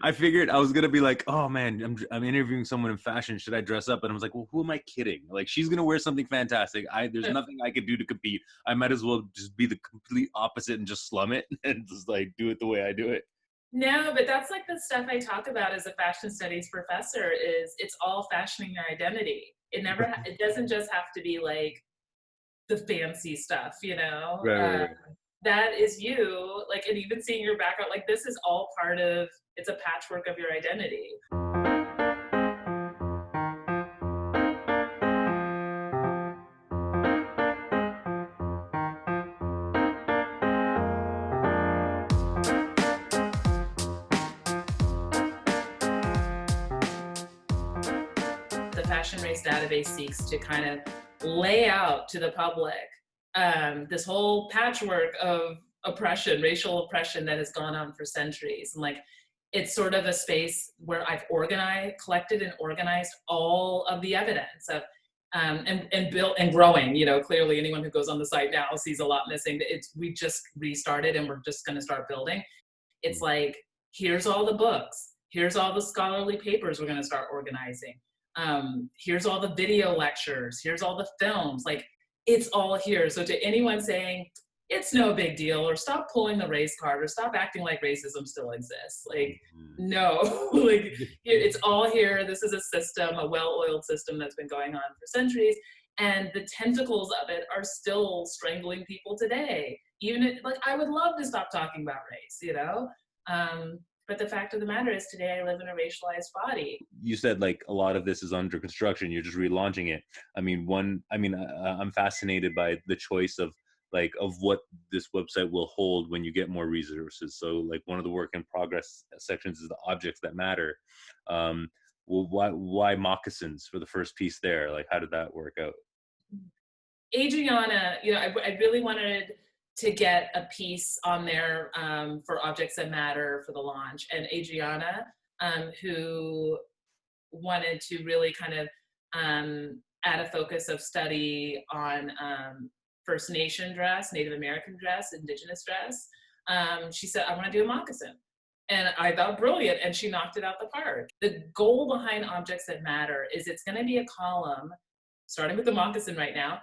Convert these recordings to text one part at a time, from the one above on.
I figured I was gonna be like, oh man, I'm interviewing someone in fashion. Should I dress up? And I was like, well, who am I kidding? Like, she's gonna wear something fantastic. There's nothing I could do to compete. I might as well just be the complete opposite and just slum it and just like do it the way I do it. No, but that's like the stuff I talk about as a fashion studies professor is it's all fashioning your identity. It doesn't just have to be like the fancy stuff, you know? Right, right, right. That is you, like, and even seeing your background, like this is all part of, it's a patchwork of your identity. The Fashion Race database seeks to kind of lay out to the public this whole patchwork of oppression, racial oppression that has gone on for centuries. And like, it's sort of a space where I've collected and organized all of the evidence of, and built and growing. You know, clearly anyone who goes on the site now sees a lot missing. We just restarted and we're just going to start building. It's like, here's all the books, here's all the scholarly papers we're going to start organizing. Here's all the video lectures, here's all the films, like it's all here. So to anyone saying it's no big deal or stop pulling the race card or stop acting like racism still exists, like no, like it's all here. This is a system, a well-oiled system that's been going on for centuries, and the tentacles of it are still strangling people today. Even if, like, I would love to stop talking about race, you know, but the fact of the matter is today I live in a racialized body. You said like a lot of this is under construction. You're just relaunching it. I'm fascinated by the choice of what this website will hold when you get more resources. So like one of the work in progress sections is the objects that matter. Well, why moccasins for the first piece there? Like, how did that work out? Adriana, you know, I really wanted to get a piece on there for Objects That Matter for the launch. And Adriana, who wanted to really kind of add a focus of study on First Nation dress, Native American dress, Indigenous dress, she said, I want to do a moccasin. And I thought brilliant, and she knocked it out the park. The goal behind Objects That Matter is it's going to be a column, starting with the moccasin right now,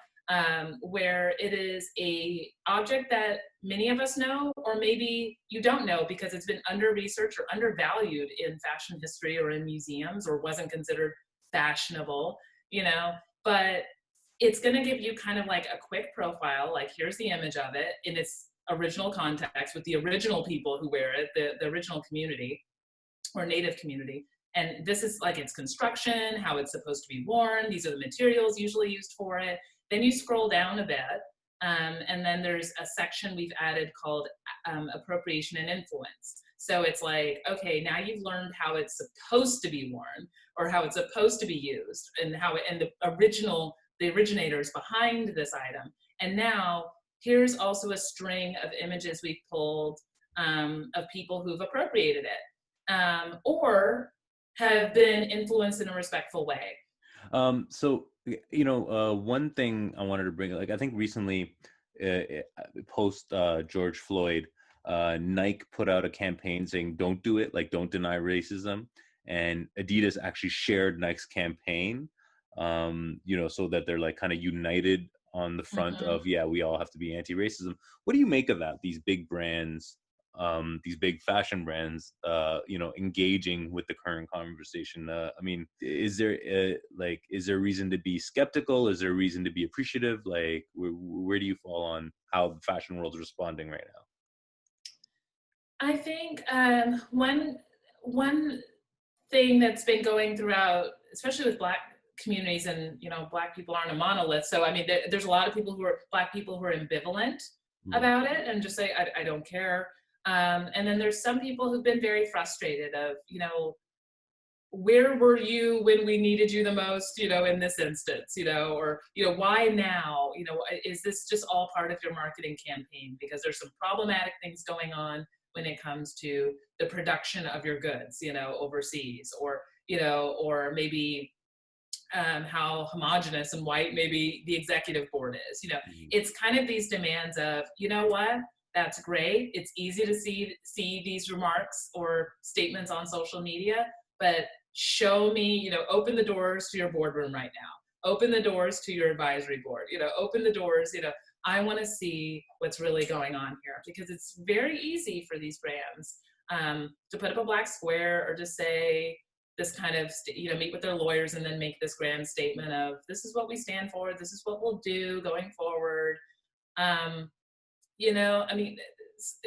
where it is a object that many of us know, or maybe you don't know because it's been under-researched or undervalued in fashion history or in museums, or wasn't considered fashionable, you know, but it's gonna give you kind of like a quick profile, like here's the image of it in its original context with the original people who wear it, the original community or native community. And this is like its construction, how it's supposed to be worn. These are the materials usually used for it. Then you scroll down a bit, and then there's a section we've added called appropriation and influence. So it's like, okay, now you've learned how it's supposed to be worn or how it's supposed to be used, and the originators behind this item. And now here's also a string of images we've pulled of people who've appropriated it or have been influenced in a respectful way. So one thing I wanted to bring, like, I think recently, post George Floyd, Nike put out a campaign saying, "Don't do it," like, don't deny racism, and Adidas actually shared Nike's campaign, so that they're like kind of united on the front of, yeah, we all have to be anti-racism. What do you make of that? These big brands, these big fashion brands, engaging with the current conversation. Is there reason to be skeptical? Is there reason to be appreciative? Like, where do you fall on how the fashion world is responding right now? I think one thing that's been going throughout, especially with Black communities, and Black people aren't a monolith. So I mean, there's a lot of Black people who are ambivalent about it and just say, I don't care. And then there's some people who've been very frustrated of, where were you when we needed you the most, in this instance, or, why now? Is this just all part of your marketing campaign? Because there's some problematic things going on when it comes to the production of your goods, overseas, or, or maybe how homogenous and white maybe the executive board is. It's kind of these demands of, you know what? That's great. It's easy to see these remarks or statements on social media, but show me, open the doors to your boardroom right now. Open the doors to your advisory board, open the doors, I want to see what's really going on here, because it's very easy for these brands to put up a black square or to say this kind of, meet with their lawyers and then make this grand statement of, this is what we stand for, this is what we'll do going forward. I mean,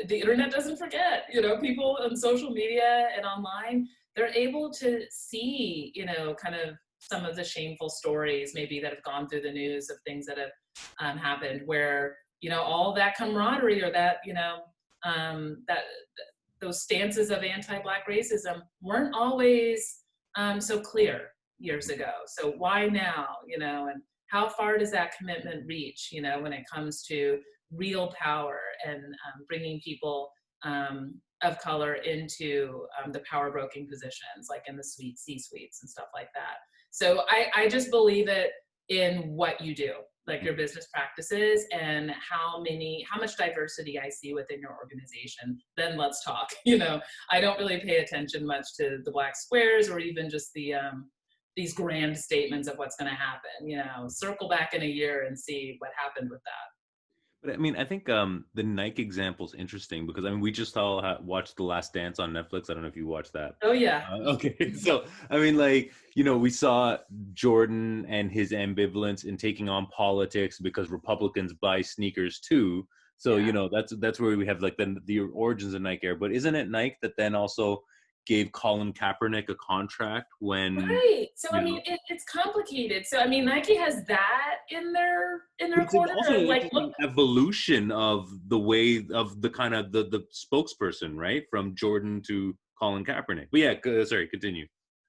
the internet doesn't forget, people on social media and online, they're able to see, kind of some of the shameful stories maybe that have gone through the news of things that have happened where, all that camaraderie or that, that those stances of anti-Black racism weren't always so clear years ago. So why now, and how far does that commitment reach, when it comes to real power and bringing people of color into the power broking positions, like in the C-suites and stuff like that. So I just believe it in what you do, like your business practices and how much diversity I see within your organization. Then let's talk. I don't really pay attention much to the black squares or even just the these grand statements of what's going to happen. Circle back in a year and see what happened with that. But I mean, I think the Nike example is interesting because I mean, we just all watched The Last Dance on Netflix. I don't know if you watched that. Oh yeah. Okay, so I mean, like, we saw Jordan and his ambivalence in taking on politics because Republicans buy sneakers too. So Yeah. that's where we have like the origins of Nike Air. But isn't it Nike that then also gave Colin Kaepernick a contract when? Right. So I mean, it's complicated. So I mean, Nike has that in their It's corner. also an Like, look. interesting evolution of the way of the kind of the spokesperson, right, from Jordan to Colin Kaepernick. But yeah, sorry, continue.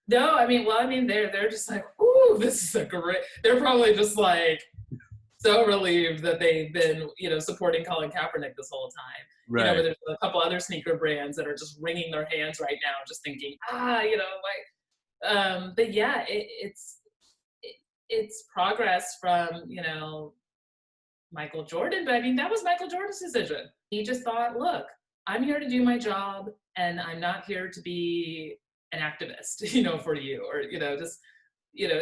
No, I mean, they're just like, ooh, this is a great. They're probably just like so relieved that they've been, supporting Colin Kaepernick this whole time. Right. But there's a couple other sneaker brands that are just wringing their hands right now, just thinking, but yeah, it's progress from, Michael Jordan. But I mean, that was Michael Jordan's decision. He just thought, look, I'm here to do my job and I'm not here to be an activist, for you, or, just,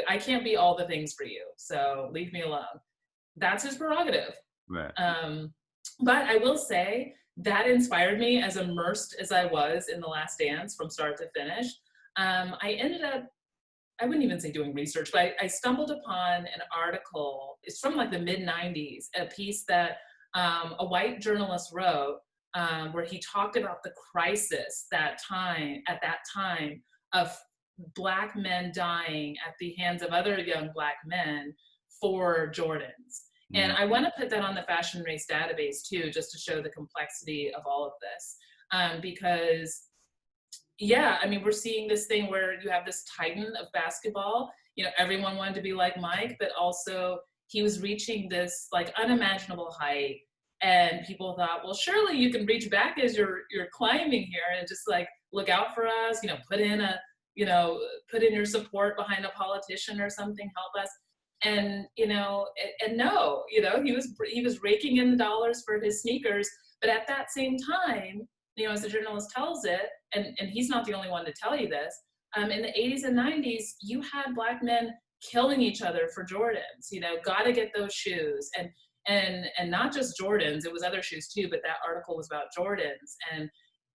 I can't be all the things for you. So leave me alone. That's his prerogative. Right. But I will say that inspired me, as immersed as I was in The Last Dance from start to finish. I ended up, I wouldn't even say doing research, but I stumbled upon an article. It's from like the mid 90s, a piece that a white journalist wrote where he talked about the crisis at that time of Black men dying at the hands of other young Black men for Jordans. And I want to put that on the Fashion Race database too, just to show the complexity of all of this. Because, yeah, I mean, we're seeing this thing where you have this titan of basketball. Everyone wanted to be like Mike, but also he was reaching this like unimaginable height. And people thought, well, surely you can reach back as you're climbing here and just like look out for us, put in your support behind a politician or something, help us. And and no, he was raking in the dollars for his sneakers, but at that same time, as the journalist tells it, and he's not the only one to tell you this, in the 80s and 90s, you had Black men killing each other for Jordans. Gotta get those shoes, and not just Jordans, it was other shoes too, but that article was about Jordans, and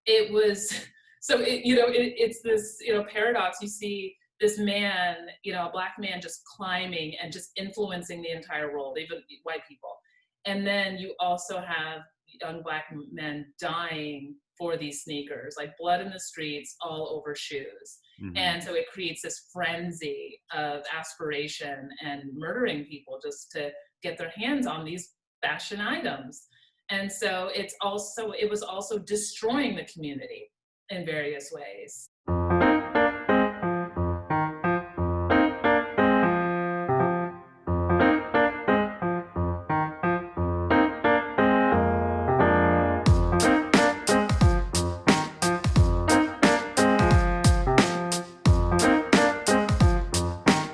it was so it's this paradox. You see this man, a Black man just climbing and just influencing the entire world, even white people. And then you also have young Black men dying for these sneakers, like blood in the streets, all over shoes. Mm-hmm. And so it creates this frenzy of aspiration and murdering people just to get their hands on these fashion items. And so it was also destroying the community in various ways.